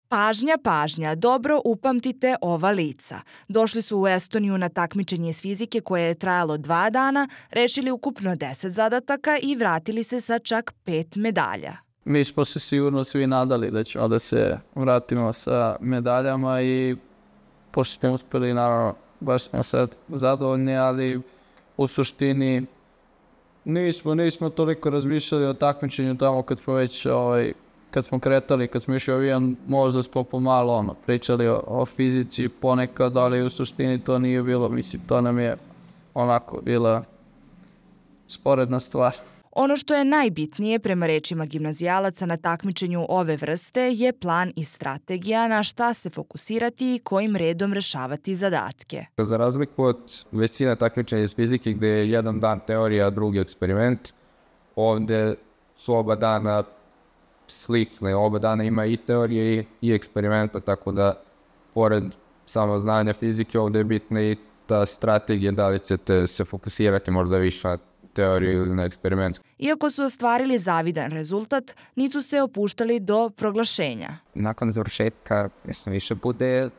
Pažnja, pažnja, dobro upamtite ova lica. Došli su u Estoniju na takmičenje iz fizike koje je trajalo 2 dana, rešili ukupno 10 zadataka i vratili se sa čak 5 medalja. Mi smo se sigurno svi nadali da ćemo da se vratimo sa medaljama i pošto smo uspeli, naravno, baš smo sad zadovoljni, ali u suštini nismo toliko razmišljali o takmičenju tamo kad smo već kad smo kretali, kad smo išli avion, možda smo pomalo pričali o fizici ponekad, ali u suštini to nije bilo, mislim, to nam je onako bila sporedna stvar. Ono što je najbitnije prema rečima gimnazijalaca na takmičenju ove vrste je plan i strategija na šta se fokusirati i kojim redom rešavati zadatke. Za razliku od većina takmičenja iz fizike gde je jedan dan teorija, a drugi eksperiment, ovde su oba dana slične, oba dana ima i teorije i eksperimenta, tako da pored samo znanja fizike ovde je bitna i ta strategija, da li ćete se fokusirati možda više na teoriju ili na eksperiment. Iako su ostvarili zavidan rezultat, nisu se opuštali do proglašenja. Nakon završetka, mislim, više bude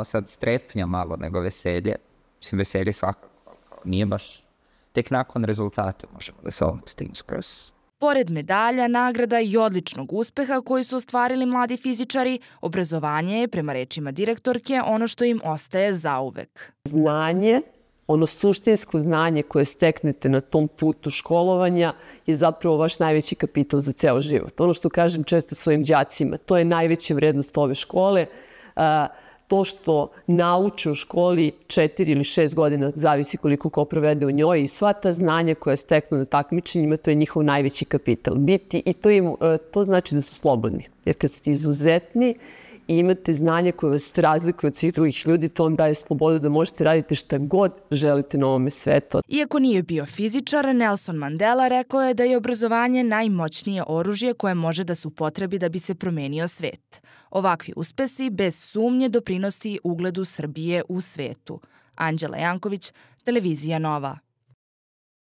sad strepnja malo nego veselje. Mislim, veselje svakako, nije baš. Tek nakon rezultata možemo da se omestimo skroz. Pored medalja, nagrada i odličnog uspeha koji su ostvarili mladi fizičari, obrazovanje je, prema rečima direktorke, ono što im ostaje zauvek. Znanje, ono suštinsko znanje koje steknete na tom putu školovanja je zapravo vaš najveći kapital za ceo život. Ono što kažem često svojim đacima, to je najveća vrednost ove škole. To što nauče u školi 4 ili 6 godina, zavisi koliko ko provede u njoj, i sva ta znanja koja steknu na takmičenjima, to je njihov najveći kapital. I to znači da su slobodni. Jer kad ste izuzetni i imate znanje koje vas razlikuje od svih drugih ljudi, to vam daje slobodu da možete raditi šta god želite na ovome svetu. Iako nije bio fizičar, Nelson Mandela rekao je da je obrazovanje najmoćnije oružje koje može da se upotrebi da bi se promenio svet. Ovakvi uspesi bez sumnje doprinosi ugledu Srbije u svetu. Anđela Janković, Televizija Nova.